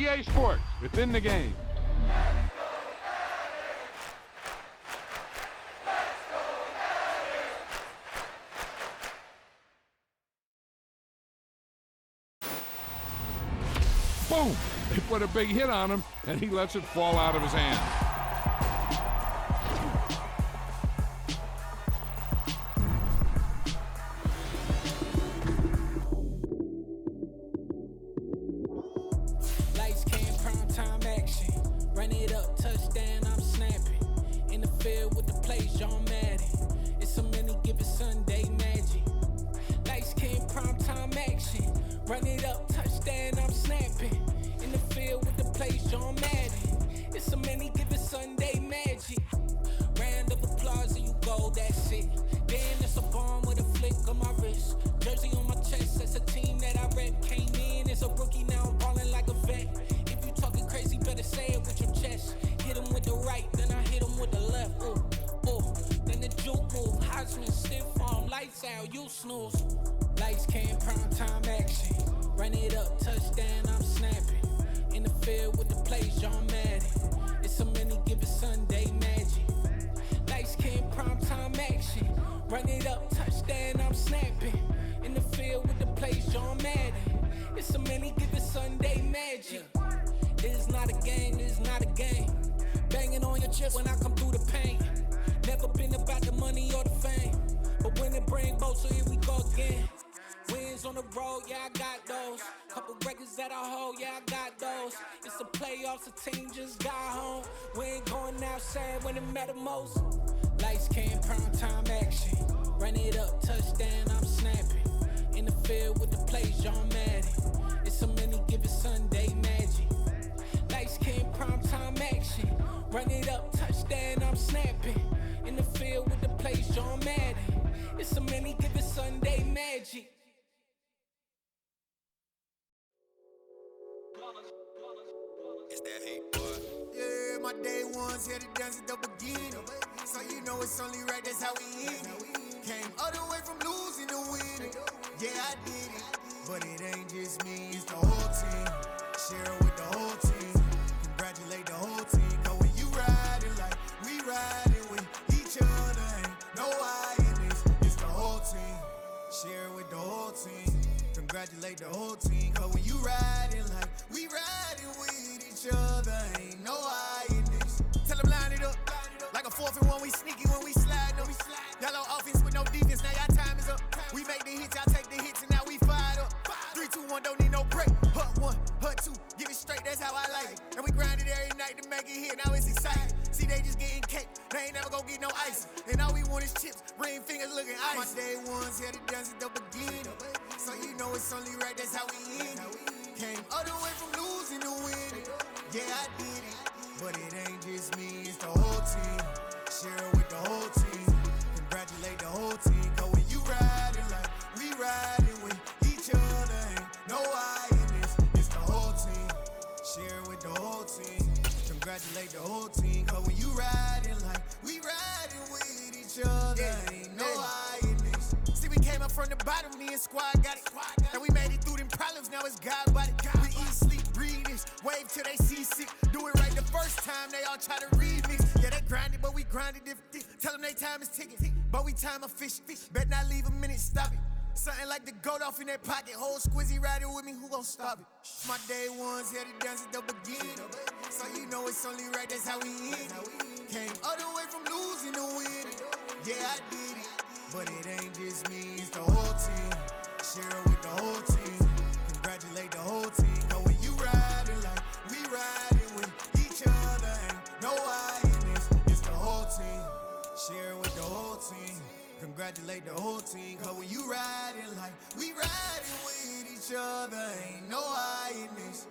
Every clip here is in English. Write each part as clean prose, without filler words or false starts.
EA Sports, within the game. Boom! They put a big hit on him, and he lets it fall out of his hand. Lights, cam, prime time action. Run it up, touchdown, I'm snapping. In the field with the plays, John Madden. It's a many given Sunday magic. Lights, cam, prime time action. Run it up, touchdown, I'm snapping. In the field with the plays, John Madden. It's a many given Sunday magic. Round of applause and you go, that's it. Then it's a bomb with a flick on my wrist. Jersey on my chest, that's a team that I rep. Came in as a rookie, now I'm ballin' like a vet. If you talking crazy, better say it with your chest. Hit him with the right, then I hit him with the left. Ooh, ooh, then the juke move. Heisman, stiff arm, lights out, you snooze. Lights, cam, prime time action. Run it up, touchdown, I'm snapping. In the field with the plays, John Madden. It's a many given Sunday magic. Lights, cam, prime time action. Run it up, touchdown, I'm snapping. In the field with the plays, John Madden. It's a many given Sunday magic. This is not a game, this is not a game. Banging on your chest when I come through the pain. Never been about the money or the fame. But when it bring both, so here we go again. Wins on the road, yeah, I got those. Couple records that I hold, yeah, I got those. It's the playoffs, the team just got home. We ain't going outside when it matter most. Lights, cam, prime time action. Run it up, touchdown, I'm snapping. In the field with the plays, John Madden. It's a many given Sunday magic. Lights, cam, prime time action. Run it up, touchdown, I'm snapping. In the field with the plays, John Madden. It's a many given Sunday magic. It's that hate, boy. Yeah, my day ones here to dance at the beginning. So you know it's only right, that's how we end it. Came all the way from losing to winning. Yeah, I did it. But it ain't just me, it's the whole team. Share it with the whole team. Congratulate the whole team. Cause when you riding like we riding with each other, ain't no I in this. It's the whole team. Share it with the whole team. Congratulate the whole team. Cause when you riding like we riding with each other, ain't no I in this. Tell them line it up. Like a 4th and 1, we sneaky when we slide up. Yellow offense with no defense, now y'all time is up. We make the hits, y'all take the hits, and now we fired up. 3, 2, 1, don't need no break. Hut 1, hut 2, get it straight, that's how I like it. And we grind it every night to make it hit, now it's exciting. See, they just getting cake, they ain't never gonna get no ice. And all we want is chips, ring fingers looking ice. My day ones here to dance at the beginning. So you know it's only right, that's how we end it. Came all the way from losing to winning. Yeah, I did it. But it ain't just me, it's the whole team. Share it with the whole team. Congratulate the whole team. Cause when you riding like we riding with each other, ain't no I in this. It's the whole team. Share it with the whole team. Congratulate the whole team. Cause when you riding like we riding with each other, ain't no I in this. See, we came up from the bottom, me and squad got it. And we made it through them problems, now it's God body. We eat, sleep, breathe this. Wave till they see sick. Do it right the first time, they all try to remix. Yeah, they grinded, but we grinded different. Tell them they time is ticking, but we time a fish. Bet not leave a minute, stop it. Something like the goat off in their pocket. Whole squizzy riding with me, who gon' stop it? My day ones here to dance at the beginning. So you know it's only right, that's how we end it. Came all the way from losing to winning. Yeah, I did it. But it ain't just me, it's the whole team. Share it with the whole team. Congratulate the whole team. Cause when you riding like we riding with each other, ain't no I in this. It's the whole team. Share it with the whole team. Congratulate the whole team. Cause when you riding like we riding with each other, ain't no I in this.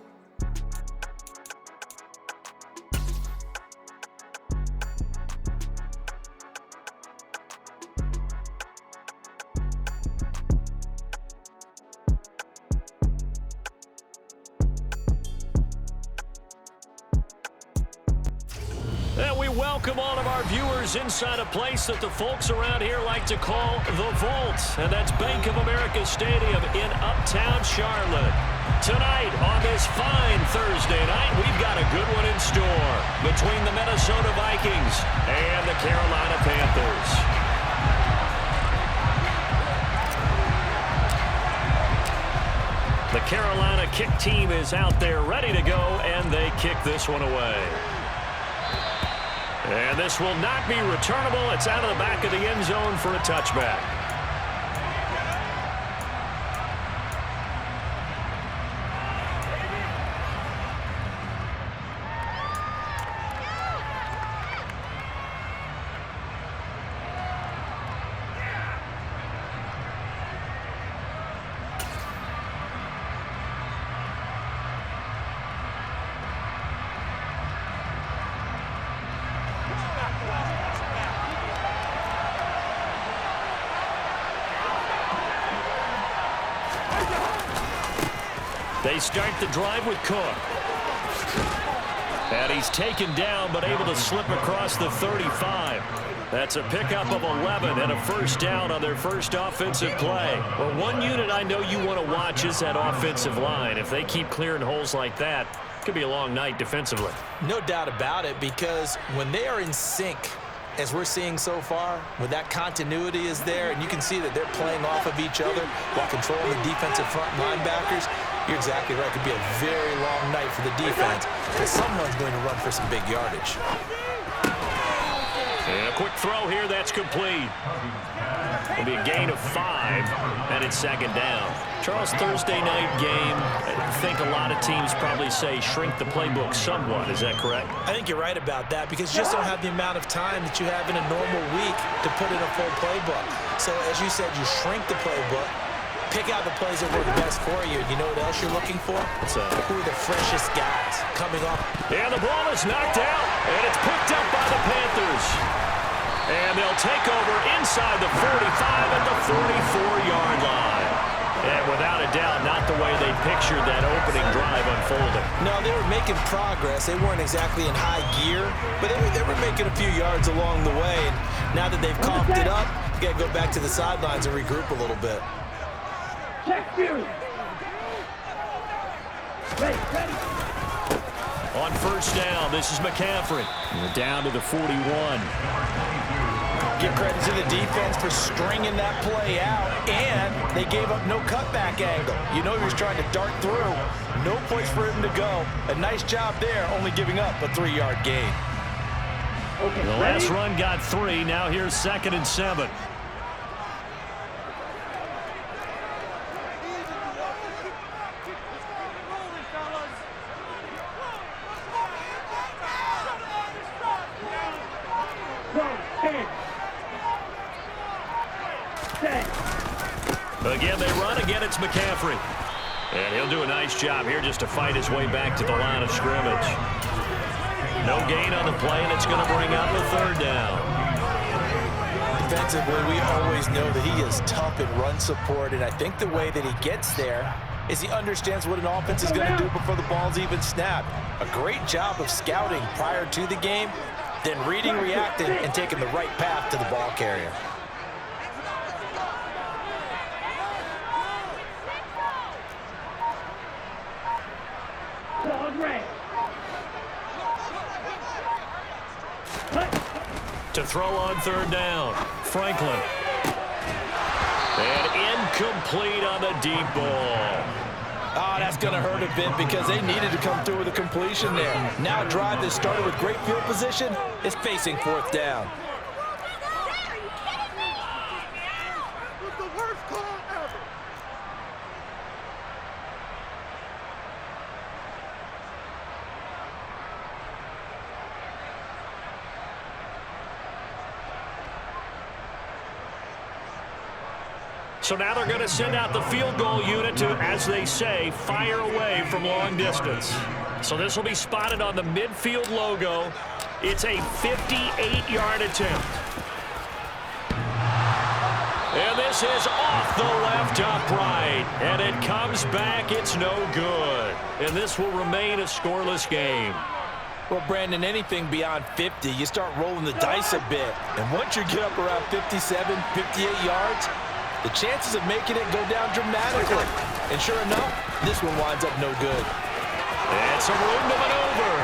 And we welcome all of our viewers inside a place that the folks around here like to call the Vault, and that's Bank of America Stadium in Uptown Charlotte. Tonight, on this fine Thursday night, we've got a good one in store between the Minnesota Vikings and the Carolina Panthers. The Carolina kick team is out there ready to go, and they kick this one away. And this will not be returnable. It's out of the back of the end zone for a touchback. They start the drive with Cook. And he's taken down, but able to slip across the 35. That's a pickup of 11 and a first down on their first offensive play. Well, one unit I know you want to watch is that offensive line. If they keep clearing holes like that, it could be a long night defensively. No doubt about it, because when they are in sync, as we're seeing so far, when that continuity is there, and you can see that they're playing off of each other while controlling the defensive front linebackers, you're exactly right. It could be a very long night for the defense, because someone's going to run for some big yardage. And a quick throw here, that's complete. It'll be a gain of 5, and it's second down. Charles, Thursday night game, I think a lot of teams probably say shrink the playbook somewhat. Is that correct? I think you're right about that, because you just don't have the amount of time that you have in a normal week to put in a full playbook. So, as you said, you shrink the playbook, pick out the plays that work best for you. You know what else you're looking for? Who are the freshest guys coming off? And the ball is knocked out, and it's picked up by the Panthers. And they'll take over inside the 45 at the 44-yard line. And without a doubt, not the way they pictured that opening drive unfolding. No, they were making progress. They weren't exactly in high gear, but they were making a few yards along the way. And now that they've coughed it up, you got to go back to the sidelines and regroup a little bit. On first down, this is McCaffrey. We're down to the 41. Give credit to the defense for stringing that play out, and they gave up no cutback angle. You know he was trying to dart through. No place for him to go. A nice job there, only giving up a 3-yard gain. Okay, the last run got 3. Now here's 2nd and 7. Again, they run. Again, it's McCaffrey. And he'll do a nice job here just to fight his way back to the line of scrimmage. No gain on the play, and it's going to bring up a 3rd down. Defensively, we always know that he is tough in run support, and I think the way that he gets there is he understands what an offense is going to do before the ball's even snapped. A great job of scouting prior to the game, then reading, reacting, and taking the right path to the ball carrier. To throw on 3rd down, Franklin. And incomplete on the deep ball. Oh, that's going to hurt a bit because they needed to come through with a completion there. Now a drive that started with great field position is facing 4th down. So now they're going to send out the field goal unit to, as they say, fire away from long distance. So this will be spotted on the midfield logo. It's a 58-yard attempt. And this is off the left upright. And it comes back. It's no good. And this will remain a scoreless game. Well, Brandon, anything beyond 50, you start rolling the dice a bit. And once you get up around 57, 58 yards, the chances of making it go down dramatically. And sure enough, this one winds up no good. It's a room to maneuver.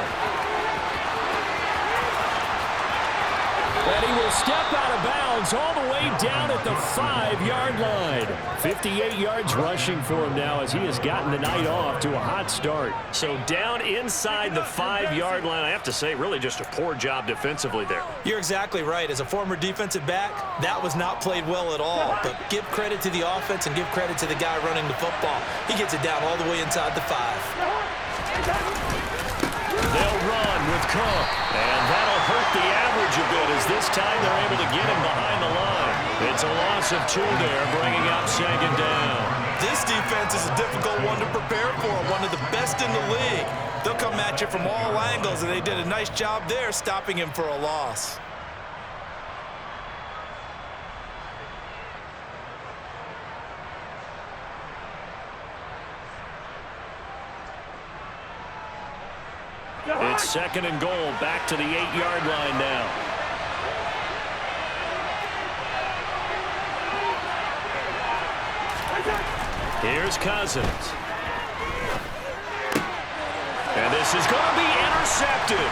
And he will step out of bounds all the way down at the 5-yard line. 58 yards rushing for him now as he has gotten the night off to a hot start. So down inside the 5-yard line, I have to say, really just a poor job defensively there. You're exactly right. As a former defensive back, that was not played well at all. But give credit to the offense and give credit to the guy running the football. He gets it down all the way inside the 5. They'll run with Cook, and that'll hurt the average a bit as this time they're able to get him behind the line. It's a loss of 2 there, bringing up 2nd down. This defense is a difficult one to prepare for, one of the best in the league. They'll come at you from all angles, and they did a nice job there stopping him for a loss. It's 2nd and goal, back to the 8-yard line now. Here's Cousins. And this is going to be intercepted.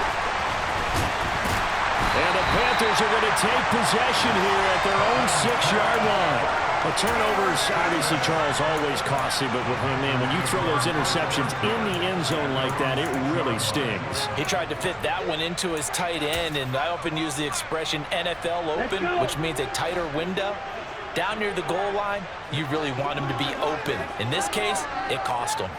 And the Panthers are going to take possession here at their own 6-yard line. A turnover is obviously, Charles, always costly, but man, when you throw those interceptions in the end zone like that, it really stings. He tried to fit that one into his tight end, and I often use the expression NFL open, which means a tighter window. Down near the goal line, you really want him to be open. In this case, it cost him.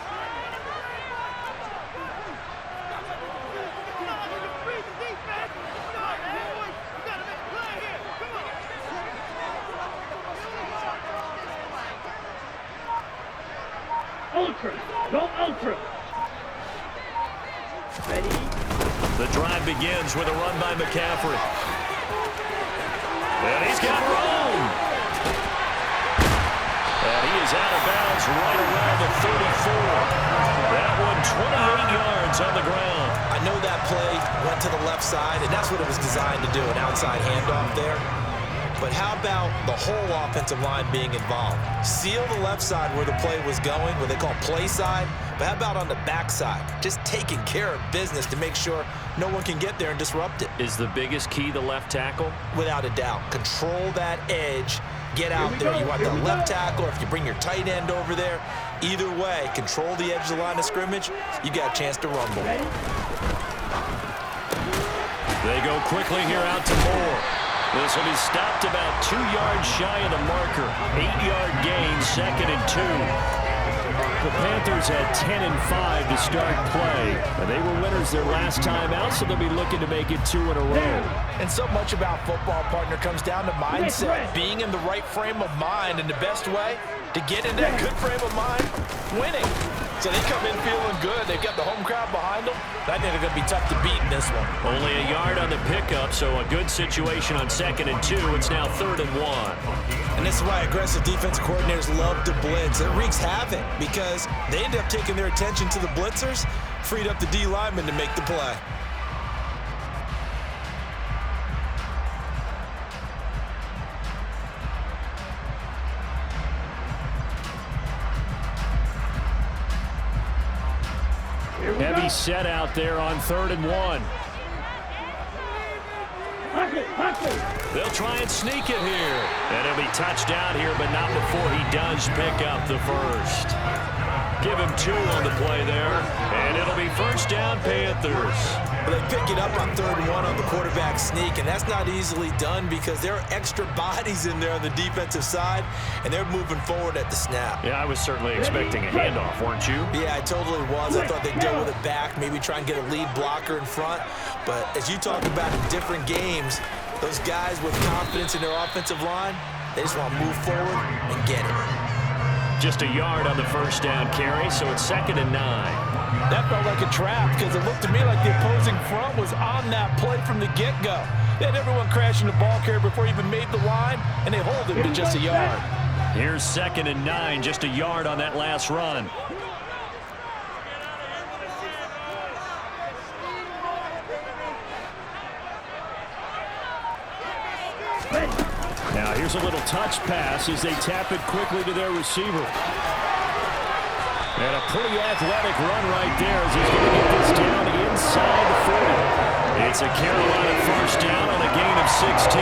Ultra. Ready? The drive begins with a run by McCaffrey. And he's got room. And he is out of bounds right around the 34. That one 28 yards on the ground. I know that play went to the left side, and that's what it was designed to do, an outside handoff there. But how about the whole offensive line being involved? Seal the left side where the play was going, what they call play side. But how about on the back side? Just taking care of business to make sure no one can get there and disrupt it. Is the biggest key the left tackle? Without a doubt. Control that edge. Get out there. You want the left tackle, or if you bring your tight end over there. Either way, control the edge of the line of scrimmage. You got a chance to rumble. They go quickly here out to Moore. This will be stopped about 2 yards shy of the marker. 8-yard gain, 2nd and 2. The Panthers had 10 and 5 to start play, and they were winners their last time out, so they'll be looking to make it 2 in a row. And so much about football, partner, comes down to mindset, being in the right frame of mind, and the best way to get in that good frame of mind, winning. So they come in feeling good. They've got the home crowd behind them. I think they're going to be tough to beat in this one. Only a yard on the pickup, so a good situation on 2nd and 2. It's now 3rd and 1. And this is why aggressive defensive coordinators love to blitz. It wreaks havoc because they end up taking their attention to the blitzers, freed up the D lineman to make the play. Heavy set out there on 3rd and 1. They'll try and sneak it here. And it'll be touchdown here, but not before he does pick up the first. Give him 2 on the play there. And it'll be 1st down, Panthers. But they pick it up on 3rd and 1 on the quarterback sneak, and that's not easily done because there are extra bodies in there on the defensive side, and they're moving forward at the snap. Yeah, I was certainly expecting a handoff, weren't you? Yeah, I totally was. I thought they'd go with it back, maybe try and get a lead blocker in front. But as you talk about in different games, those guys with confidence in their offensive line, they just want to move forward and get it. Just a yard on the 1st down carry, so it's 2nd and 9. That felt like a trap because it looked to me like the opposing front was on that play from the get-go. They had everyone crashing the ball carrier before he even made the line, and they hold him to just a yard. Here's 2nd and 9, just a yard on that last run. Here's a little touch pass as they tap it quickly to their receiver. And a pretty athletic run right there as he's going to get this down inside the 40. It's a Carolina first down on a gain of 16.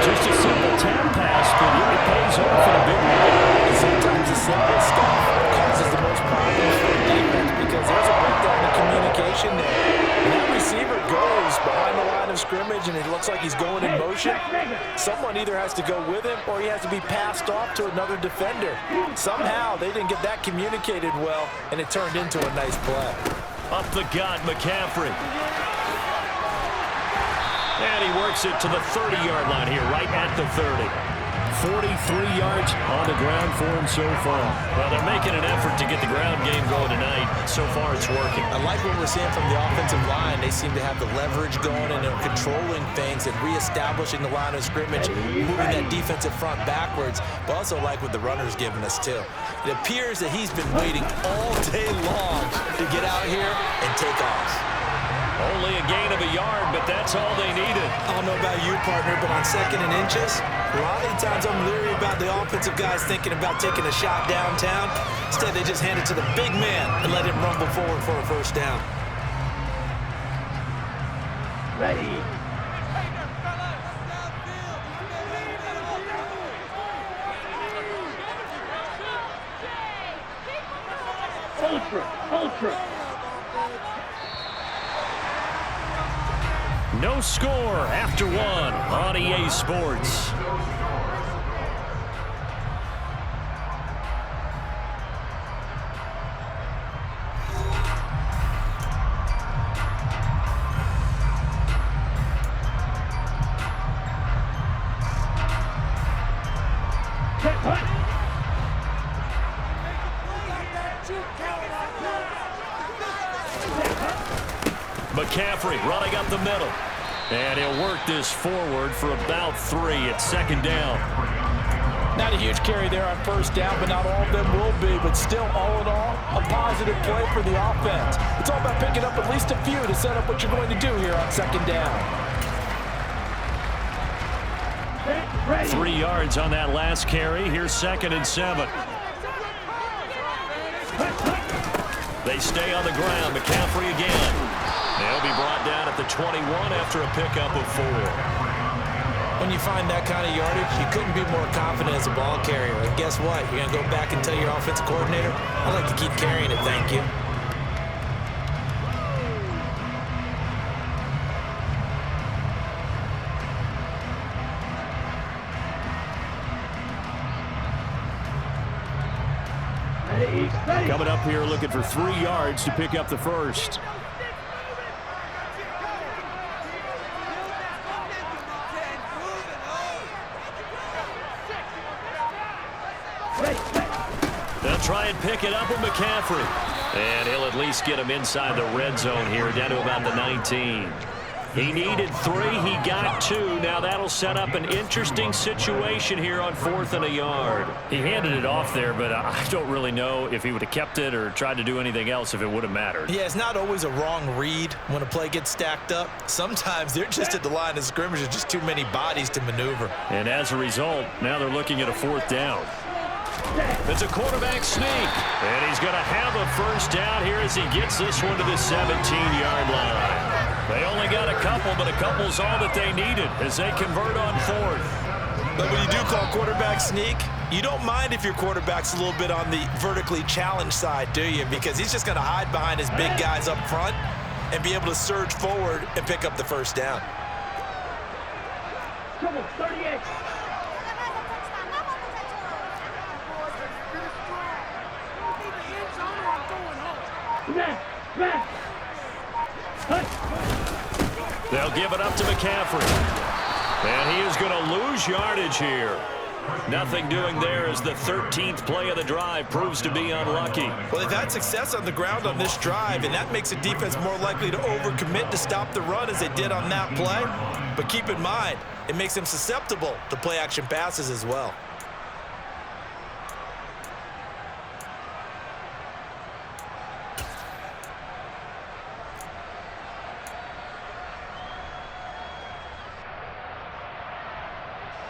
Just a simple tap pass, but it pays off in a big way. Sometimes the simple stuff causes the most problems for the defense because there's a breakdown in communication there. And that receiver goes behind the line of scrimmage, and it looks like he's going in motion. Someone either has to go with him or he has to be passed off to another defender. Somehow they didn't get that communicated well, and it turned into a nice play. Up the gut, McCaffrey. And he works it to the 30-yard line here, right at the 30. 43 yards on the ground for him so far. Well, they're making an effort to get the ground game going tonight. So far, it's working. I like what we're seeing from the offensive line. They seem to have the leverage going and they're controlling things and reestablishing the line of scrimmage, moving that defensive front backwards, but also like what the runner's giving us, too. It appears that he's been waiting all day long to get out here and take off. Only a gain of a yard, but that's all they needed. I don't know about you, partner, but on 2nd and inches, a lot of the times I'm leery about the offensive guys thinking about taking a shot downtown. Instead, they just hand it to the big man and let him rumble forward for a first down. Ready. Ultra. No score after one on EA Sports. McCaffrey running up the middle. And he'll work this forward for about 3 at 2nd down. Not a huge carry there on first down, but not all of them will be. But still, all in all, a positive play for the offense. It's all about picking up at least a few to set up what you're going to do here on 2nd down. 3 yards on that last carry. Here's 2nd and 7. They stay on the ground. McCaffrey again. They'll be brought down at the 21 after a pickup of 4. When you find that kind of yardage, you couldn't be more confident as a ball carrier. And guess what? You're going to go back and tell your offensive coordinator, I'd like to keep carrying it, thank you. Coming up here looking for 3 yards to pick up the first. They'll try and pick it up with McCaffrey. And he'll at least get him inside the red zone here, down to about the 19. He needed 3. He got 2. Now that'll set up an interesting situation here on 4th and a yard. He handed it off there, but I don't really know if he would have kept it or tried to do anything else if it would have mattered. Yeah, it's not always a wrong read when a play gets stacked up. Sometimes they're just at the line of scrimmage. There's just too many bodies to maneuver. And as a result, now they're looking at a 4th down. It's a quarterback sneak. And he's going to have a first down here as he gets this one to the 17-yard line. They only got a couple, but a couple's all that they needed as they convert on 4th. But when you do call quarterback sneak, you don't mind if your quarterback's a little bit on the vertically challenged side, do you? Because he's just going to hide behind his big guys up front and be able to surge forward and pick up the first down. Come on, 38. Back. They'll give it up to McCaffrey. And he is going to lose yardage here. Nothing doing there as the 13th play of the drive proves to be unlucky. Well, they've had success on the ground on this drive, and that makes the defense more likely to overcommit to stop the run as they did on that play. But keep in mind, it makes them susceptible to play-action passes as well.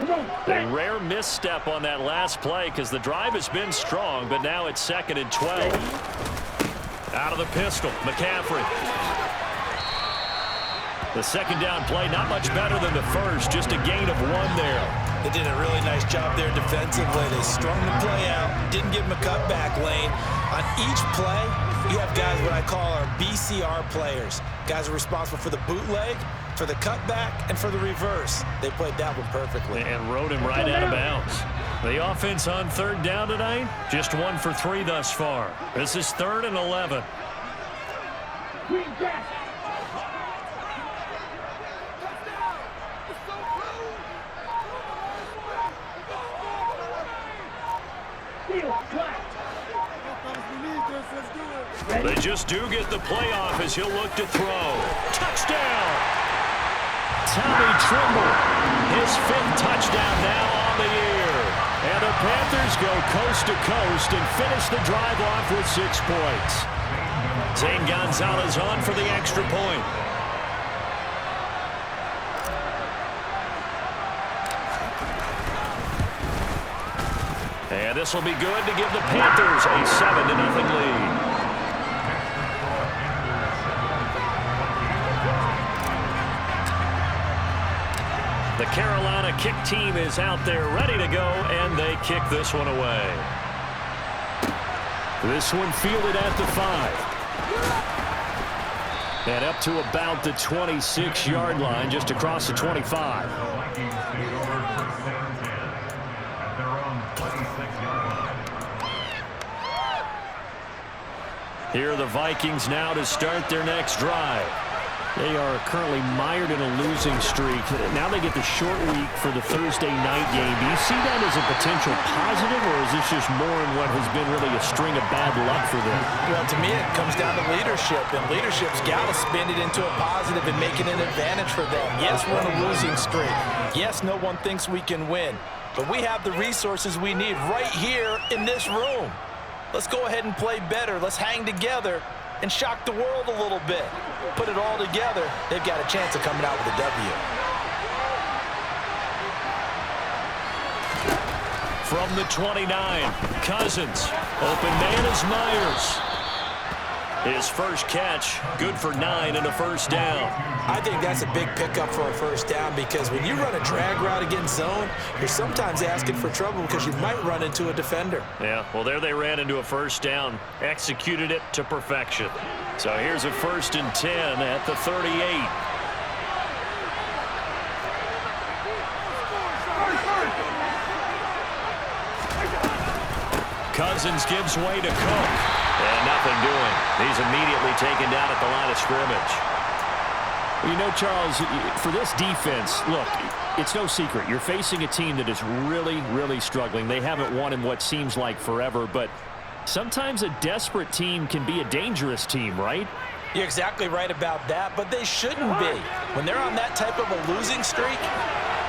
A rare misstep on that last play because the drive has been strong, but now it's 2nd and 12. Out of the pistol, McCaffrey. The second down play, not much better than the first, just a gain of 1 there. They did a really nice job there defensively. They strung the play out, didn't give him a cutback lane. On each play, you have guys what I call our BCR players. Guys are responsible for the bootleg, for the cutback, and for the reverse. They played that one perfectly. And rode him right out of bounds. The offense on 3rd down tonight, just 1 for 3 thus far. This is 3rd and 11. They just do get the playoff as he'll look to throw. Touchdown! Tommy Trimble, his 5th touchdown now on the year. And the Panthers go coast to coast and finish the drive off with 6 points. Zane Gonzalez on for the extra point. And this will be good to give the Panthers a 7-0 lead. The Carolina kick team is out there ready to go, and they kick this one away. This one fielded at the 5. And up to about the 26-yard line, just across the 25. Here are the Vikings now to start their next drive. They are currently mired in a losing streak. Now they get the short week for the Thursday night game. Do you see that as a potential positive, or is this just more in what has been really a string of bad luck for them? Well, to me, it comes down to leadership, and leadership's got to spin it into a positive and make it an advantage for them. Yes, we're in a losing streak. Yes, no one thinks we can win, but we have the resources we need right here in this room. Let's go ahead and play better. Let's hang together and shock the world a little bit. Put it all together, they've got a chance of coming out with a W. From the 29, Cousins. Open man is Myers. His first catch, good for 9 and a first down. I think that's a big pickup for a first down because when you run a drag route against zone, you're sometimes asking for trouble because you might run into a defender. Yeah, well, there they ran into a first down, executed it to perfection. So here's a 1st and 10 at the 38. Cousins gives way to Cook. And nothing doing. He's immediately taken down at the line of scrimmage. You know, Charles, for this defense, look, it's no secret. You're facing a team that is really, really struggling. They haven't won in what seems like forever, but sometimes a desperate team can be a dangerous team, right? You're exactly right about that, but they shouldn't be. When they're on that type of a losing streak,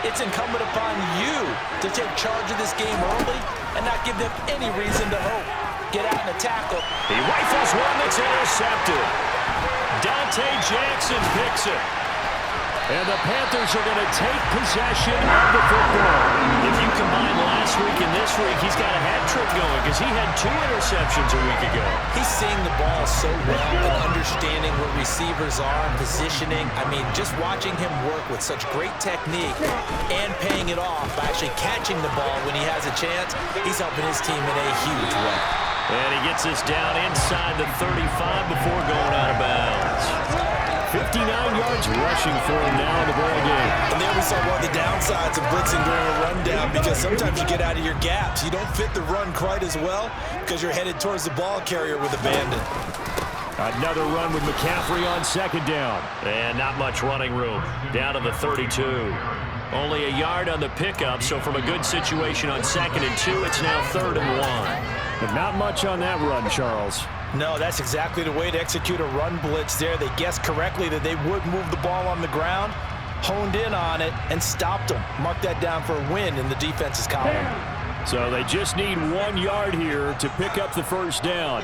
it's incumbent upon you to take charge of this game early and not give them any reason to hope. Get out in a tackle. He rifles one that's intercepted. Dante Jackson picks it. And the Panthers are going to take possession of the football. If you combine last week and this week, he's got a hat trick going because he had 2 interceptions a week ago. He's seeing the ball so well and understanding where receivers are and positioning. I mean, just watching him work with such great technique and paying it off by actually catching the ball when he has a chance, he's helping his team in a huge way. And he gets this down inside the 35 before going out of bounds. 59 yards rushing for him now in the ball game. And there we saw one of the downsides of blitzing during a rundown because sometimes you get out of your gaps. You don't fit the run quite as well because you're headed towards the ball carrier with abandon. Another run with McCaffrey on 2nd down. And not much running room. Down to the 32. Only a yard on the pickup, so from a good situation on 2nd and 2, it's now 3rd and 1. But not much on that run, Charles. No, that's exactly the way to execute a run blitz there. They guessed correctly that they would move the ball on the ground, honed in on it, and stopped them. Mark that down for a win in the defense's column. So they just need 1 yard here to pick up the first down.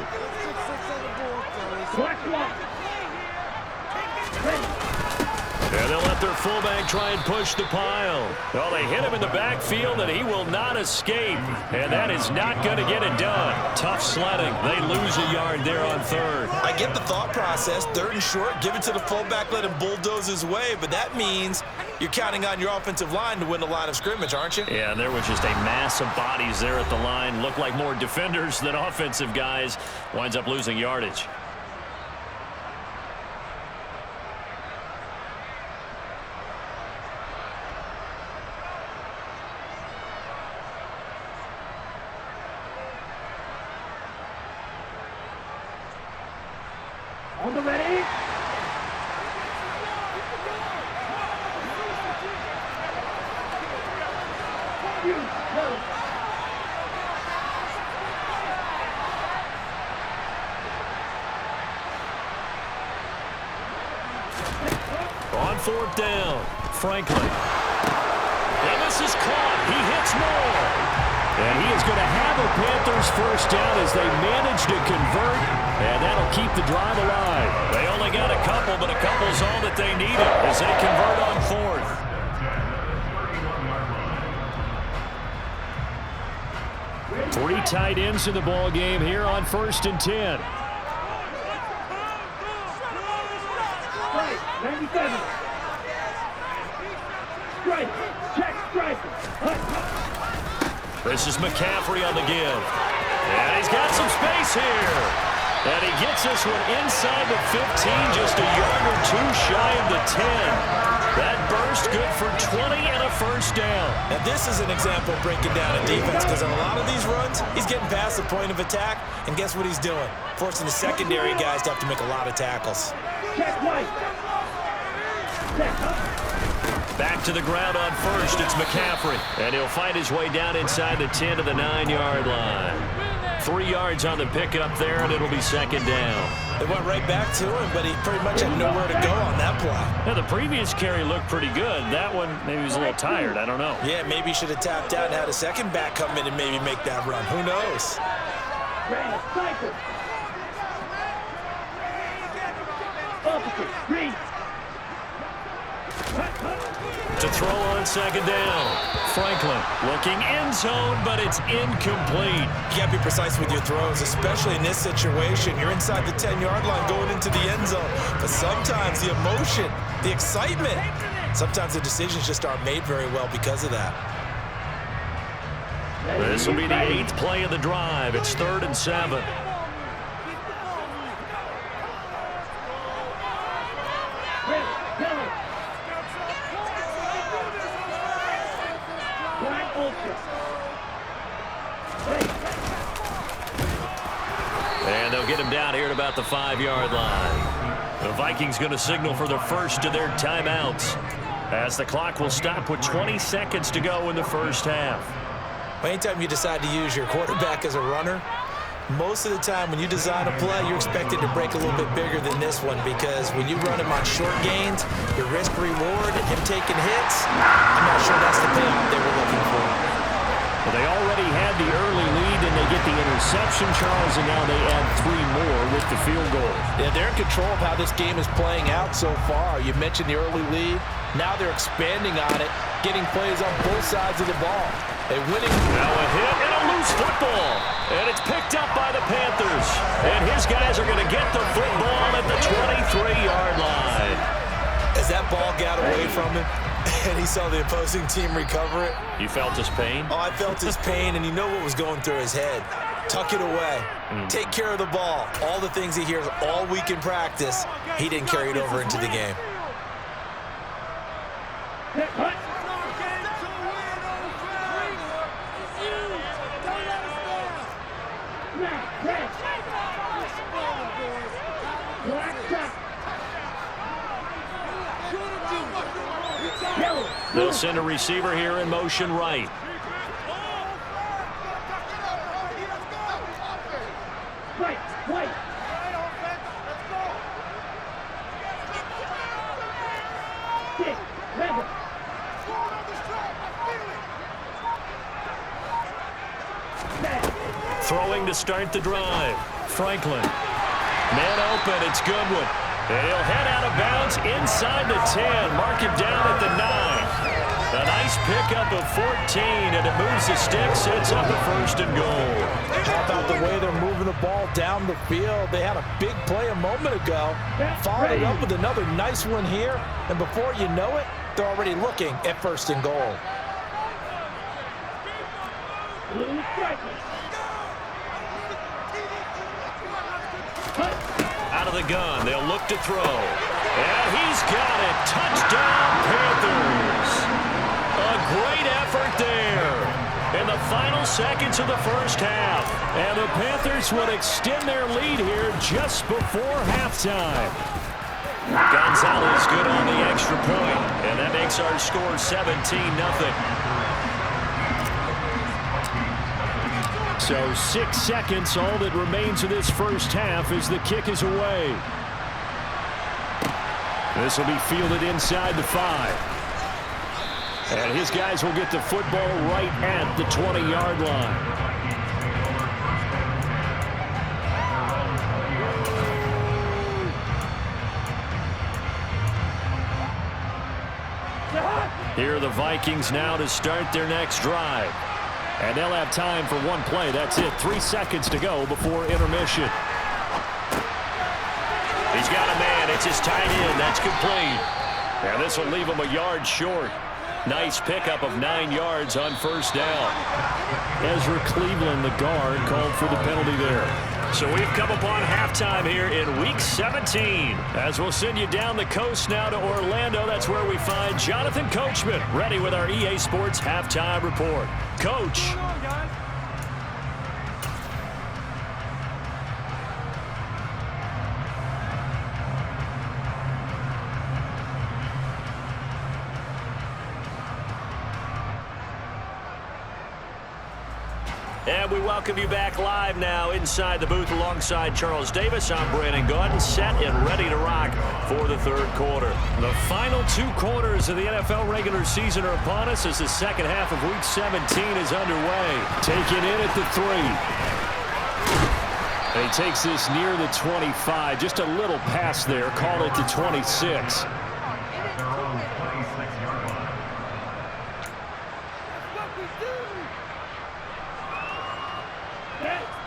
And And they'll let their fullback try and push the pile. Well, they hit him in the backfield, and he will not escape. And that is not going to get it done. Tough sledding. They lose a yard there on third. I get the thought process. Third and short, give it to the fullback, let him bulldoze his way. But that means you're counting on your offensive line to win the line of scrimmage, aren't you? Yeah, and there was just a mass of bodies there at the line. Looked like more defenders than offensive guys. Winds up losing yardage. On the ready. On fourth down, Franklin. And this is caught. He hits more. And he is going to have a Panthers first down as they manage to convert. And that'll keep the drive alive. They only got a couple, but a couple's all that they needed as they convert on fourth. Three tight ends in the ball game here on 1st and 10. Strike, 97. Strike, check, strike. This is McCaffrey on the give. And he's got some space here. And he gets this one inside the 15, just a yard or two shy of the 10. That burst good for 20 and a first down. And this is an example of breaking down a defense, because on a lot of these runs, he's getting past the point of attack, and guess what he's doing? Forcing the secondary guys to have to make a lot of tackles. Check right. Check up. Back to the ground on first, it's McCaffrey. And he'll find his way down inside the 10 to the 9-yard line. 3 yards on the pickup there, and it'll be second down. They went right back to him, but he pretty much had nowhere to go on that play. Now, the previous carry looked pretty good. That one, maybe he was a little tired. I don't know. Yeah, maybe he should have tapped out and had a second back come in and maybe make that run. Who knows? Red, cycle. Opposite, green. To throw on second down. Franklin looking end zone, but it's incomplete. You got to be precise with your throws, especially in this situation. You're inside the 10-yard line going into the end zone. But sometimes the emotion, the excitement, sometimes the decisions just aren't made very well because of that. This will be the 8th play of the drive. It's 3rd and 7. And they'll get him down here at about the 5-yard line. The Vikings going to signal for the first of their timeouts, as the clock will stop with 20 seconds to go in the first half. Anytime you decide to use your quarterback as a runner, most of the time when you design a play, you're expected to break a little bit bigger than this one, because when you run him on short gains, your risk-reward and him taking hits, I'm not sure that's the payoff they were looking for. Well, they already had the early lead, and they get the interception, Charles, and now they add 3 more with the field goal. Yeah, they're in control of how this game is playing out so far. You mentioned the early lead. Now they're expanding on it, getting plays on both sides of the ball. They're winning. Now a hit and a loose football. And it's picked up by the Panthers. And his guys are going to get the football at the 23-yard line. As that ball got away from him, and he saw the opposing team recover it. You felt his pain? Oh, I felt his pain, and you know what was going through his head. Tuck it away. Take care of the ball. All the things he hears all week in practice, he didn't carry it over into the game. They'll send a receiver here in motion right. Throwing to start the drive. Franklin. Man open, it's Goodwin. And he'll head out of bounds inside the 10. Mark him down at the 9. A nice pickup of 14, and it moves the sticks, sets up a first and goal. How about the way they're moving the ball down the field? They had a big play a moment ago, followed it up with another nice one here, and before you know it, they're already looking at first and goal. Out of the gun, they'll look to throw. And he's got it. Touchdown, Panthers. A great effort there in the final seconds of the first half. And the Panthers would extend their lead here just before halftime. Gonzalez good on the extra point, and that makes our score 17-0. So 6 seconds, all that remains of this first half as the kick is away. This will be fielded inside the 5. And his guys will get the football right at the 20-yard line. Here are the Vikings now to start their next drive. And they'll have time for one play. That's it. 3 seconds to go before intermission. He's got a man. It's his tight end. That's complete. And this will leave him a yard short. Nice pickup of 9 yards on first down. Ezra Cleveland, the guard, called for the penalty there. So we've come upon halftime here in Week 17. As we'll send you down the coast now to Orlando. That's where we find Jonathan Coachman ready with our EA Sports Halftime Report. Coach. And we welcome you back live now inside the booth alongside Charles Davis. I'm Brandon Gaudin, set and ready to rock for the third quarter. The final 2 quarters of the NFL regular season are upon us as the second half of Week 17 is underway. Taken in at the 3. And he takes this near the 25. Just a little pass there. Called it to 26.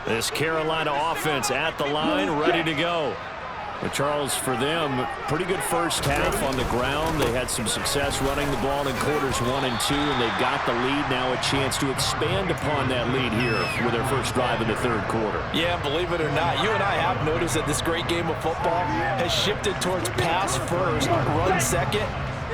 This Carolina offense at the line, ready to go. But Charles, for them, pretty good first half on the ground. They had some success running the ball in quarters 1 and 2, and they've got the lead now, a chance to expand upon that lead here with their first drive in the third quarter. Yeah, believe it or not, you and I have noticed that this great game of football has shifted towards pass first, run second.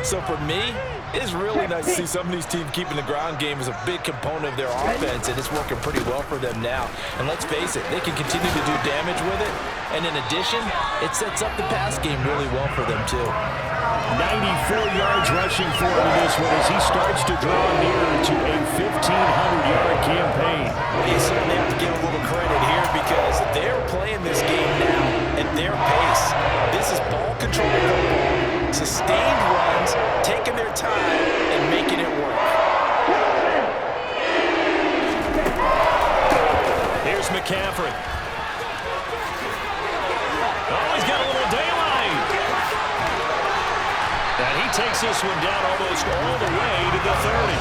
So for me, it's really nice to see some of these teams keeping the ground game as a big component of their offense, and it's working pretty well for them now. And let's face it, they can continue to do damage with it. And in addition, it sets up the pass game really well for them, too. 94 yards rushing for him in this one as he starts to draw nearer to a 1,500-yard campaign. You certainly have to give a little credit here because they're playing this game now at their pace. This is ball control football, sustained runs, taking their time and making it work. Here's McCaffrey. Oh, he's got a little daylight. And he takes this one down almost all the way to the 30.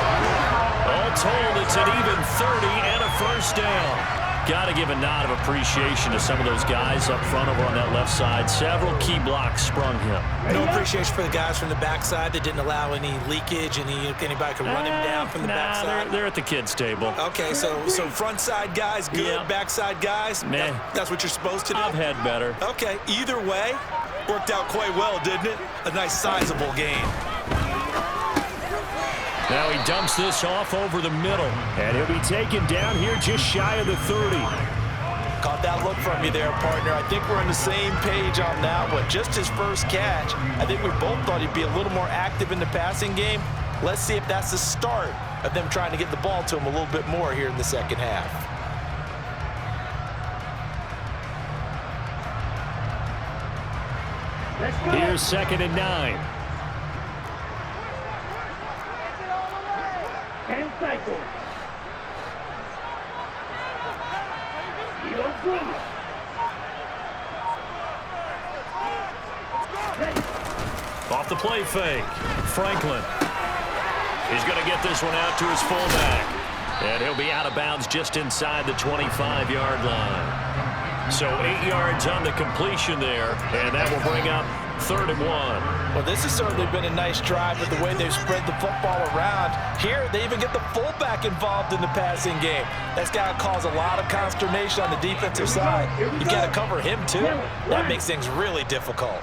All told, it's an even 30 and a first down. Got to give a nod of appreciation to some of those guys up front over on that left side. Several key blocks sprung him. No appreciation for the guys from the backside that didn't allow any leakage, anybody could run him down from the backside. They're at the kids' table. Okay, so front side guys good, Yep. backside guys, Man, that's what you're supposed to do? I've had better. Okay, either way, worked out quite well, didn't it? A nice sizable gain. Now he dumps this off over the middle. And he'll be taken down here just shy of the 30. Caught that look from you there, partner. I think we're on the same page on that one. Just his first catch, I think we both thought he'd be a little more active in the passing game. Let's see if that's the start of them trying to get the ball to him a little bit more here in the second half. Here's 2nd and 9. 10 cycles. You don't prove it. play fake. Franklin. He's going to get this one out to his fullback. And he'll be out of bounds just inside the 25-yard line. So 8 yards on the completion there, and that will bring up 3rd and 1. Well, this has certainly been a nice drive with the way they've spread the football around. Here, they even get the fullback involved in the passing game. That's got to cause a lot of consternation on the defensive side. You got to cover him, too. That makes things really difficult.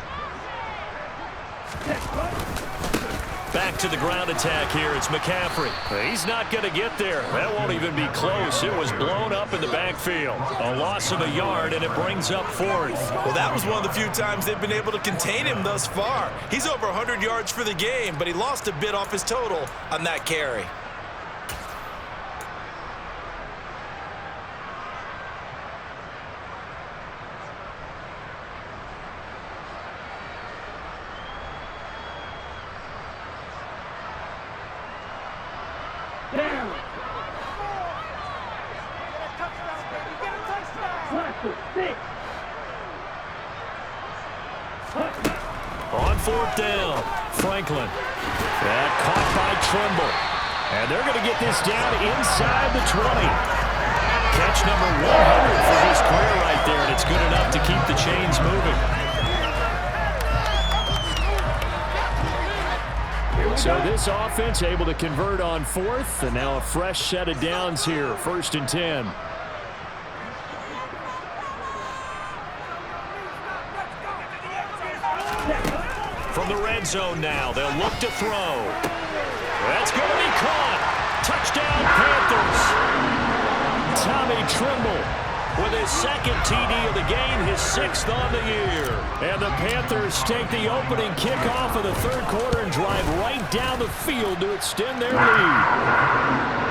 Back to the ground attack here. It's McCaffrey. He's not going to get there. That won't even be close. It was blown up in the backfield. A loss of a yard, and it brings up 4th. Well, that was one of the few times they've been able to contain him thus far. He's over 100 yards for the game, but he lost a bit off his total on that carry. Down. On 4th down, Franklin. That caught by Trimble. And they're going to get this down inside the 20. Catch number 100 for his career right there, and it's good enough to keep the chains moving. So this offense able to convert on 4th, and now a fresh set of downs here, 1st and 10. From the red zone now, they'll look to throw. That's going to be caught. Touchdown, Panthers. Tommy Trimble with his 2nd TD of the game, his 6th on the year. And the Panthers take the opening kickoff of the 3rd quarter and drive right down the field to extend their lead.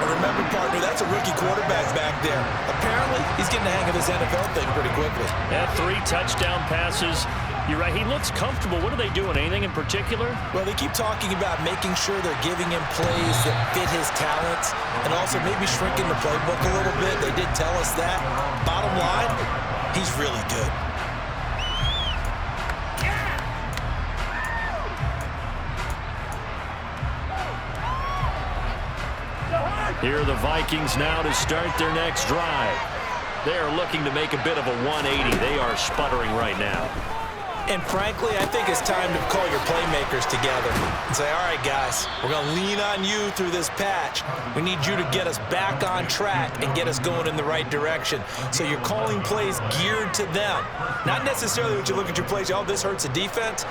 Remember, partner, that's a rookie quarterback back there. Apparently, he's getting the hang of this NFL thing pretty quickly. Had 3 touchdown passes. You're right, he looks comfortable. What are they doing? Anything in particular? Well, they keep talking about making sure they're giving him plays that fit his talents and also maybe shrinking the playbook a little bit. They did tell us that. Bottom line, he's really good. Here are the Vikings now to start their next drive. They are looking to make a bit of a 180. They are sputtering right now. And frankly, I think it's time to call your playmakers together and say, all right, guys, we're going to lean on you through this patch. We need you to get us back on track and get us going in the right direction. So you're calling plays geared to them. Not necessarily when you look at your plays, oh, this hurts the defense.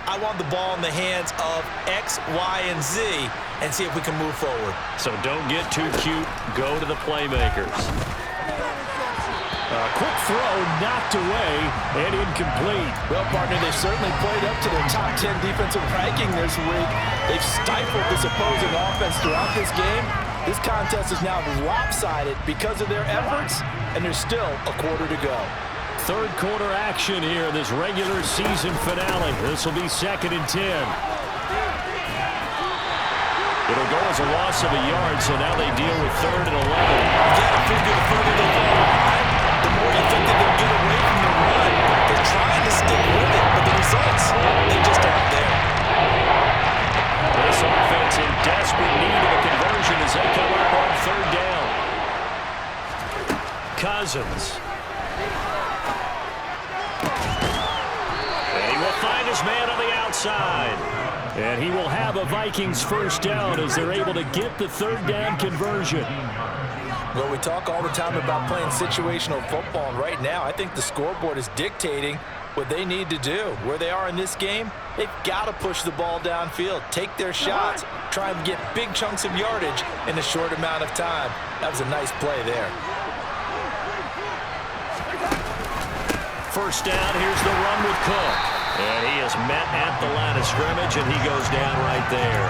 I want the ball in the hands of X, Y, and Z and see if we can move forward. So don't get too cute. Go to the playmakers. Quick throw, knocked away, and incomplete. Well, partner, they've certainly played up to their top 10 defensive ranking this week. They've stifled this opposing offense throughout this game. This contest is now lopsided because of their efforts, and there's still a quarter to go. 3rd quarter action here in this regular season finale. This will be 2nd and 10. It'll go as a loss of a yard, so now they deal with 3rd and 11. You gotta figure the further they go, the more you think that they'll get away from the run. They're trying to stick with it, but the results, they just aren't there. This offense in desperate need of a conversion as they come up on 3rd down. Cousins. And he will find his man on the outside. And he will have a Vikings 1st down as they're able to get the 3rd down conversion. Well, we talk all the time about playing situational football, and right now I think the scoreboard is dictating what they need to do. Where they are in this game, they've got to push the ball downfield, take their shots, try and get big chunks of yardage in a short amount of time. That was a nice play there. 1st down, here's the run with Cook. And he is met at the line of scrimmage, and he goes down right there.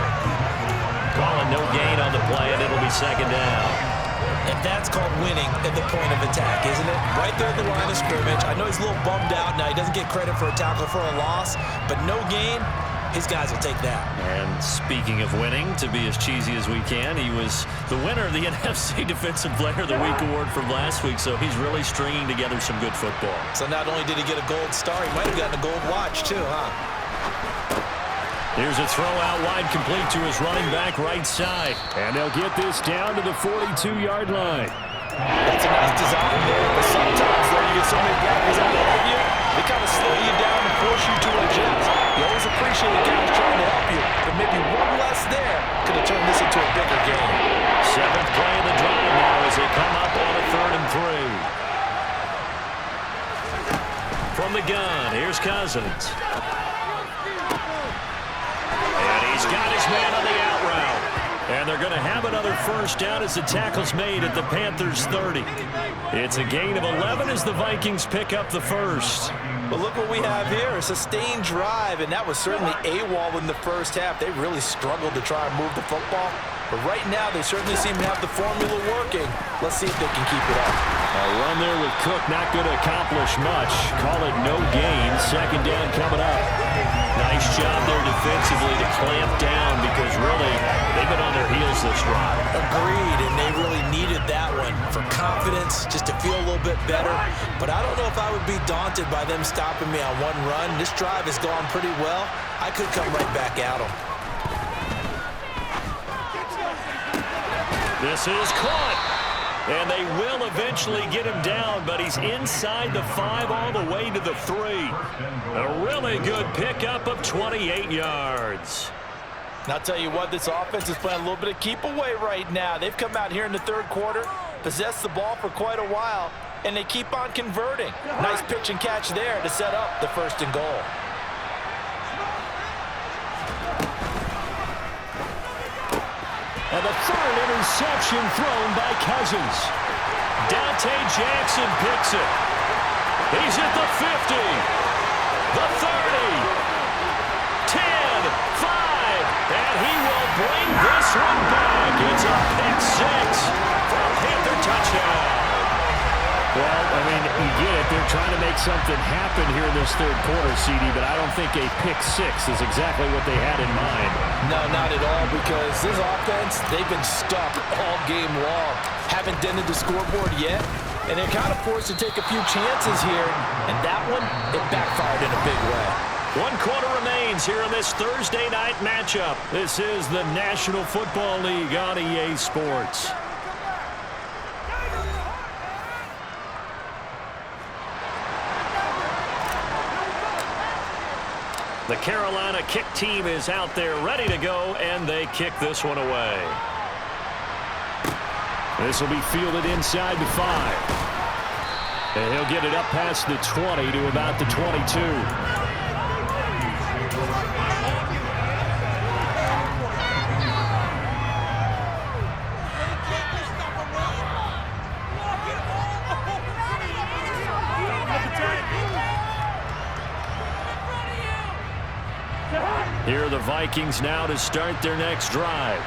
Calling no gain on the play, and it'll be 2nd down. And that's called winning at the point of attack, isn't it? Right there at the line of scrimmage. I know he's a little bummed out now. He doesn't get credit for a tackle for a loss, but no gain, his guys will take that. And speaking of winning, to be as cheesy as we can, he was the winner of the NFC Defensive Player of the Week award from last week, so he's really stringing together some good football. So not only did he get a gold star, he might have gotten a gold watch too, huh? Here's a throw out wide, complete to his running back right side. And they'll get this down to the 42-yard line. That's a nice design there, but sometimes, though, you get so many blockers out of you, they kind of slow you down and force you to adjust. You always appreciate the guys trying to help you, but maybe one less there could have turned this into a bigger game. 7th play of the drive now as they come up on a 3rd and 3. From the gun, here's Cousins. And he's got his man on the out route. And they're going to have another first down as the tackle's made at the Panthers' 30. It's a gain of 11 as the Vikings pick up the first. But look what we have here, a sustained drive, and that was certainly AWOL in the first half. They really struggled to try and move the football. But right now, they certainly seem to have the formula working. Let's see if they can keep it up. A run there with Cook not going to accomplish much. Call it no gain. 2nd down coming up. Nice job there defensively to clamp down because really they've been on their heels this drive. Agreed, and they really needed that one for confidence, just to feel a little bit better. But I don't know if I would be daunted by them stopping me on one run. This drive has gone pretty well. I could come right back at them. This is caught. And they will eventually get him down, but he's inside the 5 all the way to the 3. A really good pickup of 28 yards. And I'll tell you what, this offense is playing a little bit of keep away right now. They've come out here in the 3rd quarter, possessed the ball for quite a while, and they keep on converting. Nice pitch and catch there to set up the 1st and goal. And the 3rd interception thrown by Cousins. Dante Jackson picks it. He's at the 50, the 30, 10, 5, and he will bring this one back. It's a pick 6 for a Panther touchdown. Well, I mean, you get it. They're trying to make something happen here in this 3rd quarter, CD, but I don't think a pick 6 is exactly what they had in mind. No, not at all, because this offense, they've been stuck all game long. Haven't dented the scoreboard yet, and they're kind of forced to take a few chances here, and that one, it backfired in a big way. 1 quarter remains here in this Thursday night matchup. This is the National Football League on EA Sports. The Carolina kick team is out there ready to go, and they kick this one away. This will be fielded inside the 5. And he'll get it up past the 20 to about the 22. Here are the Vikings now to start their next drive.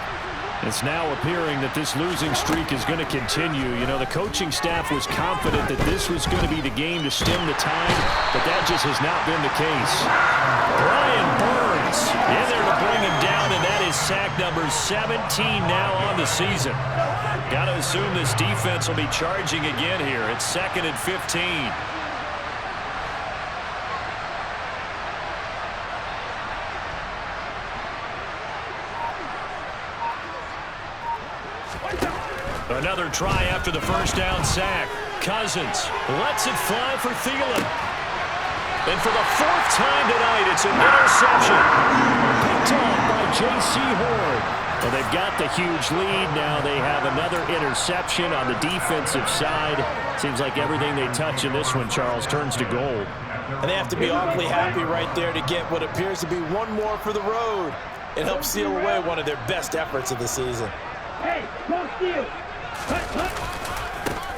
It's now appearing that this losing streak is going to continue. You know, the coaching staff was confident that this was going to be the game to stem the tide, but that just has not been the case. Brian Burns in there to bring him down, and that is sack number 17 now on the season. Got to assume this defense will be charging again here. It's 2nd and 15. Another try after the first down sack. Cousins lets it fly for Thielen. And for the 4th time tonight, it's an interception. Picked off by J.C. Horn. Well, they've got the huge lead. Now they have another interception on the defensive side. Seems like everything they touch in this one, Charles, turns to gold. And they have to be awfully happy right there to get what appears to be one more for the road. It helps seal away one of their best efforts of the season. Hey, don't steal.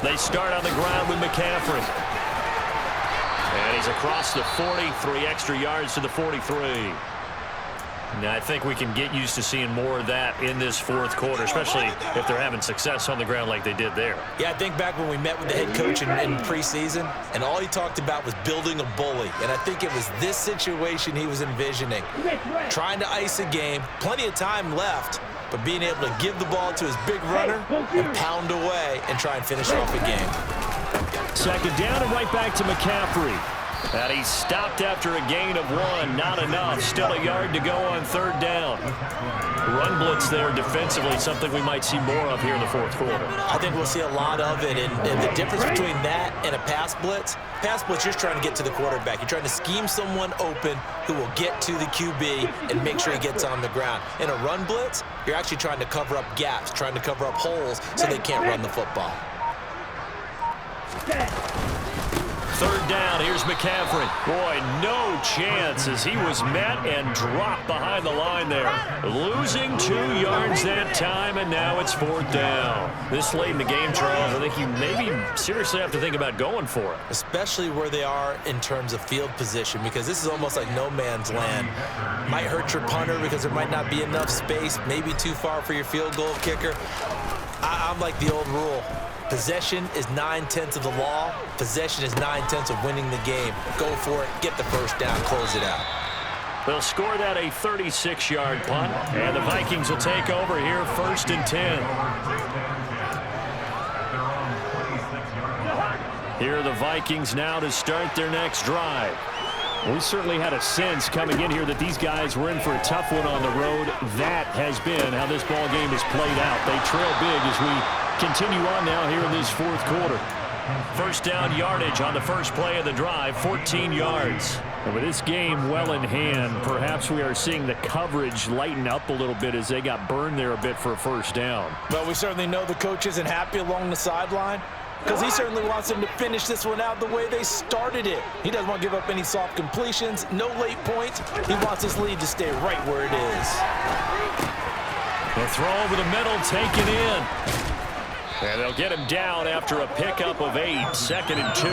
They start on the ground with McCaffrey. And he's across the 40, 3 extra yards to the 43. Now, I think we can get used to seeing more of that in this 4th quarter, especially if they're having success on the ground like they did there. Yeah, I think back when we met with the head coach in preseason, and all he talked about was building a bully. And I think it was this situation he was envisioning. Trying to ice a game, plenty of time left, but being able to give the ball to his big runner and pound away and try and finish off a game. 2nd down and right back to McCaffrey. And he stopped after a gain of 1. Not enough. Still a yard to go on 3rd down. Run blitz there defensively, something we might see more of here in the 4th quarter. I think we'll see a lot of it. And the difference between that and a pass blitz, you're just trying to get to the quarterback. You're trying to scheme someone open who will get to the QB and make sure he gets on the ground. In a run blitz, you're actually trying to cover up gaps, trying to cover up holes so they can't run the football. 3rd down, here's McCaffrey. Boy, no chance as he was met and dropped behind the line there. Losing 2 yards that time, and now it's 4th down. This late in the game, Charles, I think you maybe seriously have to think about going for it. Especially where they are in terms of field position, because this is almost like no man's land. Might hurt your punter because there might not be enough space, maybe too far for your field goal kicker. I'm like the old rule. Possession is 9/10 of the law. Possession is 9/10 of winning the game. Go for it, get the first down, close it out. They'll score that a 36-yard punt, and the Vikings will take over here 1st and 10. Here are the Vikings now to start their next drive. We certainly had a sense coming in here that these guys were in for a tough one on the road. That has been how this ball game has played out. They trail big as we continue on now here in this 4th quarter. 1st down yardage on the first play of the drive, 14 yards. And with this game well in hand, perhaps we are seeing the coverage lighten up a little bit as they got burned there a bit for a 1st down. Well, we certainly know the coach isn't happy along the sideline, because he certainly wants them to finish this one out the way they started it. He doesn't want to give up any soft completions, no late points. He wants his lead to stay right where it is. The throw over the middle, taken in. And they'll get him down after a pickup of 8, 2nd and 2.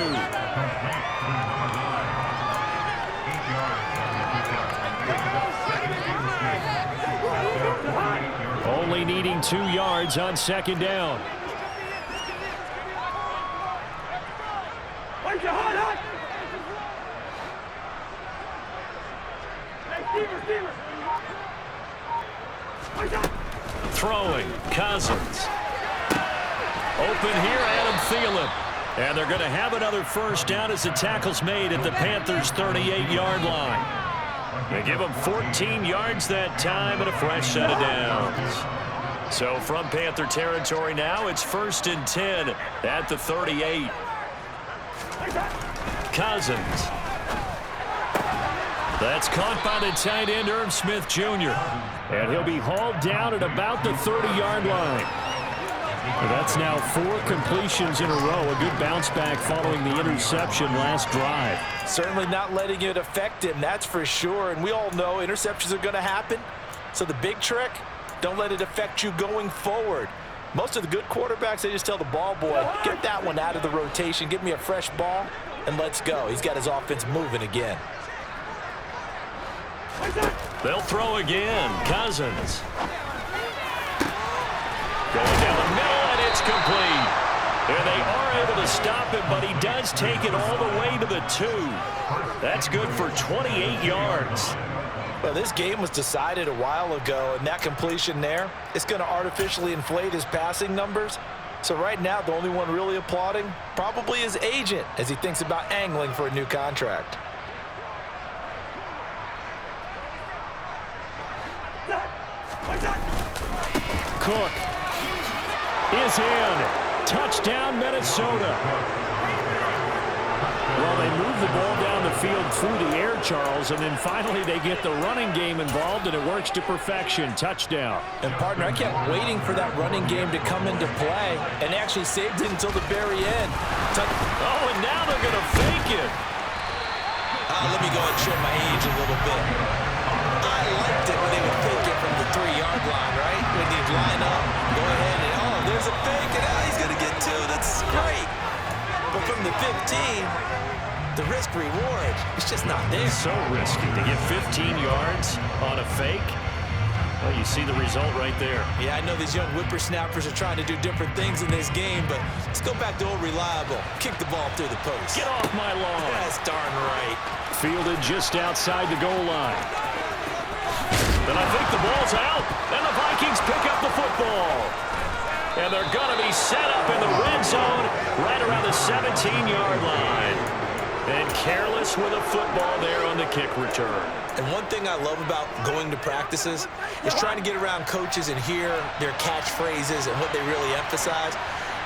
Only needing 2 yards on 2nd down. Throwing, Cousins. Open here, Adam Thielen. And they're going to have another 1st down as the tackle's made at the Panthers' 38-yard line. They give them 14 yards that time and a fresh set of downs. So from Panther territory now, it's 1st and 10 at the 38. Cousins. That's caught by the tight end, Irv Smith Jr. And he'll be hauled down at about the 30-yard line. That's now 4 completions in a row. A good bounce back following the interception last drive. Certainly not letting it affect him, that's for sure. And we all know interceptions are going to happen. So the big trick, don't let it affect you going forward. Most of the good quarterbacks, they just tell the ball boy, get that one out of the rotation, give me a fresh ball, and let's go. He's got his offense moving again. They'll throw again. Cousins. Going down the middle, and it's complete. And they are able to stop him, but he does take it all the way to the 2. That's good for 28 yards. Well, this game was decided a while ago, and that completion there, it's going to artificially inflate his passing numbers. So right now, the only one really applauding, probably his agent, as he thinks about angling for a new contract. Cook is in. Touchdown, Minnesota. Well, they move the ball down the field through the air, Charles, and then finally they get the running game involved, and it works to perfection. Touchdown. And, partner, I kept waiting for that running game to come into play, and actually saved it until the very end. Oh, and now they're going to fake it. Let me go and show my age a little bit. I liked it when they would fake it from the 3-yard line, right? When they'd line up, go ahead, and, oh, there's a fake, and he's going to get 2. That's great. But from the 15, the risk-reward, it's just not there. It's so risky to get 15 yards on a fake. Well, you see the result right there. Yeah, I know these young whippersnappers are trying to do different things in this game, but let's go back to old reliable. Kick the ball through the post. Get off my lawn. That's darn right. Fielded just outside the goal line. Then I think the ball's out, and the Vikings pick up the football. And they're going to be set up in the red zone right around the 17-yard line. And careless with a football there on the kick return. And one thing I love about going to practices is trying to get around coaches and hear their catchphrases and what they really emphasize.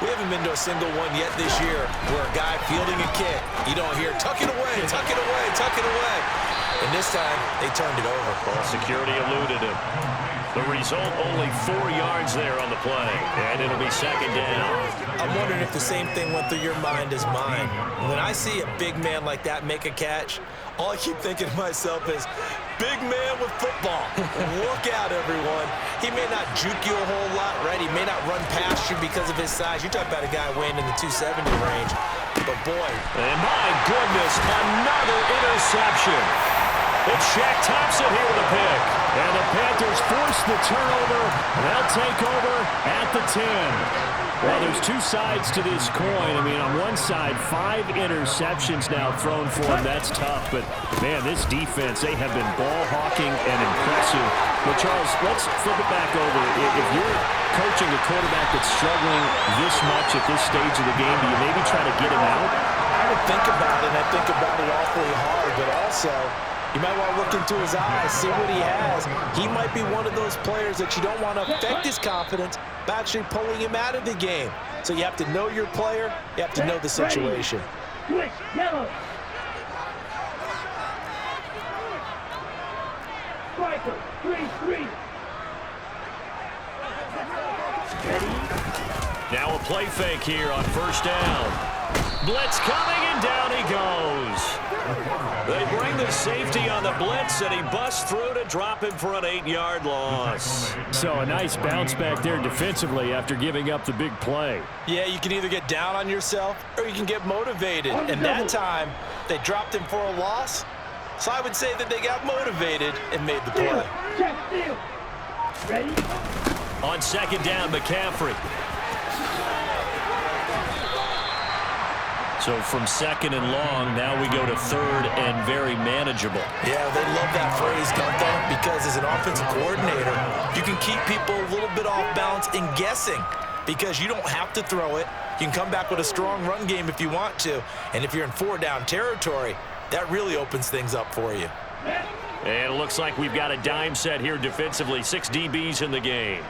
We haven't been to a single one yet this year where a guy fielding a kick, you don't hear, tuck it away, tuck it away, tuck it away. And this time, they turned it over. Well, security eluded him. The result, only 4 yards there on the play, and it'll be second down. I'm wondering if the same thing went through your mind as mine. When I see a big man like that make a catch, all I keep thinking to myself is, big man with football. Look out, everyone. He may not juke you a whole lot, right? He may not run past you because of his size. You're talking about a guy weighing in the 270 range. But, boy. And, my goodness, another interception. It's Shaq Thompson here with a pick. And the Panthers force the turnover. They'll take over at the 10. Well, there's two sides to this coin. I mean, on one side, 5 interceptions now thrown for him. That's tough. But, man, this defense, they have been ball hawking and impressive. But, Charles, let's flip it back over. If you're coaching a quarterback that's struggling this much at this stage of the game, do you maybe try to get him out? I would think about it, and I think about it awfully hard. But also, you might want to look into his eyes, see what he has. He might be one of those players that you don't want to affect his confidence by actually pulling him out of the game. So you have to know your player. You have to know the situation. Switch, yellow. Striker, 3-3. Now a play fake here on first down. Blitz coming, and down he goes. They bring the safety on the blitz, and he busts through to drop him for an 8-yard loss. So a nice bounce back there defensively after giving up the big play. Yeah, you can either get down on yourself or you can get motivated. And that time, they dropped him for a loss. So I would say that they got motivated and made the play. Check, steal. Ready? On second down, McCaffrey. So from second and long, now we go to third and very manageable. Yeah, they love that phrase, don't they? Because as an offensive coordinator, you can keep people a little bit off balance and guessing because you don't have to throw it. You can come back with a strong run game if you want to. And if you're in 4-down territory, that really opens things up for you. And it looks like we've got a dime set here defensively. 6 DBs in the game.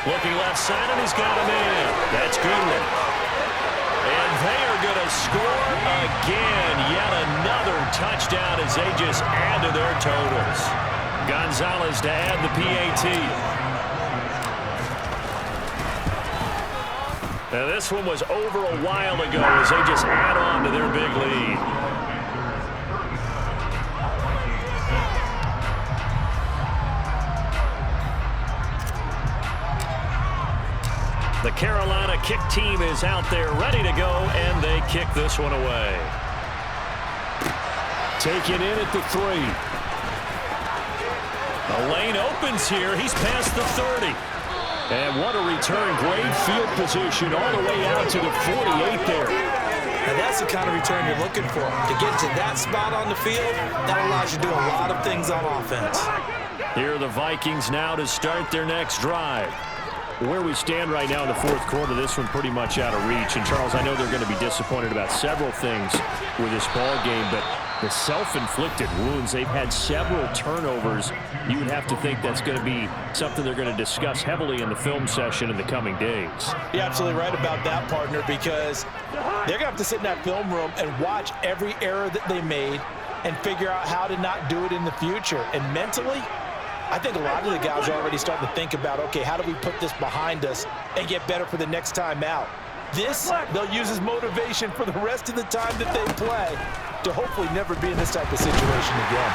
Looking left side, and he's got him in. That's Goodwin. And they are going to score again. Yet another touchdown as they just add to their totals. Gonzalez to add the PAT. Now this one was over a while ago as they just add on to their big lead. The Carolina kick team is out there ready to go, and they kick this one away. Taken in at the 3. The lane opens here. He's past the 30. And what a return. Great field position all the way out to the 48 there. And that's the kind of return you're looking for. To get to that spot on the field, that allows you to do a lot of things on offense. Here are the Vikings now to start their next drive. Where we stand right now in the fourth quarter, this one pretty much out of reach. And, Charles, I know they're going to be disappointed about several things with this ball game, but the self-inflicted wounds, they've had several turnovers. You would have to think that's going to be something they're going to discuss heavily in the film session in the coming days. You're absolutely right about that, partner, because they're going to have to sit in that film room and watch every error that they made and figure out how to not do it in the future. And mentally, I think a lot of the guys are already starting to think about, okay, how do we put this behind us and get better for the next time out? This, they'll use as motivation for the rest of the time that they play to hopefully never be in this type of situation again.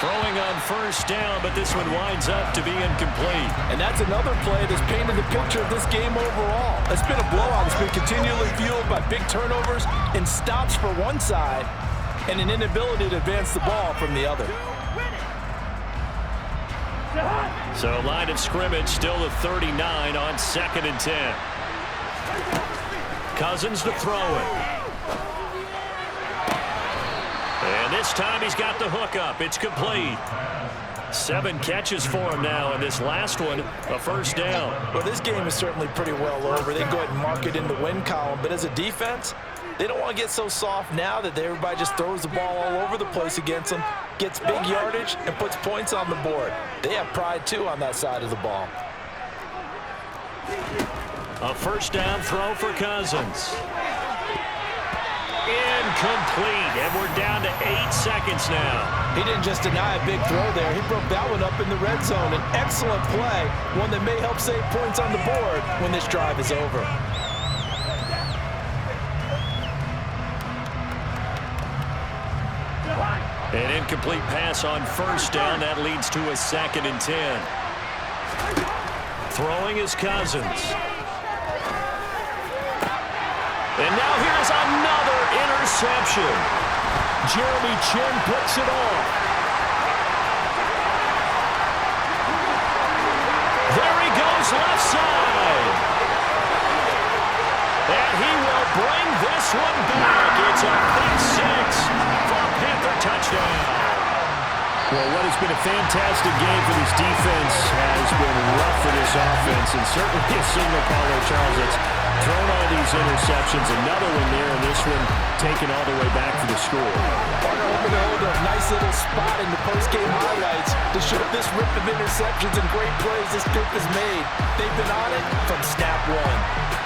Throwing on first down, but this one winds up to be incomplete. And that's another play that's painted the picture of this game overall. It's been a blowout. It's been continually fueled by big turnovers and stops for one side and an inability to advance the ball from the other. So line of scrimmage still the 39 on 2nd and 10. Cousins to throw it. And this time he's got the hook up. It's complete. 7 catches for him now, and this last one, a first down. Well, this game is certainly pretty well over. They can go ahead and mark it in the win column, but as a defense, they don't want to get so soft now that everybody just throws the ball all over the place against them, gets big yardage, and puts points on the board. They have pride, too, on that side of the ball. A first down throw for Cousins. Incomplete, and we're down to 8 seconds now. He didn't just deny a big throw there. He broke that one up in the red zone. An excellent play, one that may help save points on the board when this drive is over. An incomplete pass on first down. That leads to a 2nd and 10. Throwing is Cousins. And now here's another interception. Jeremy Chin puts it off. There he goes left side. And he will bring this one back. It's a pick 6 for a Panther touchdown. Well, what has been a fantastic game for this defense has been rough for this offense, and certainly a signal caller, Charles, that's thrown all these interceptions. Another one there, and this one taken all the way back for the score. Partner hoping to hold a nice little spot in the post-game highlights to show this rip of interceptions and great plays this group has made. They've been on it from snap one.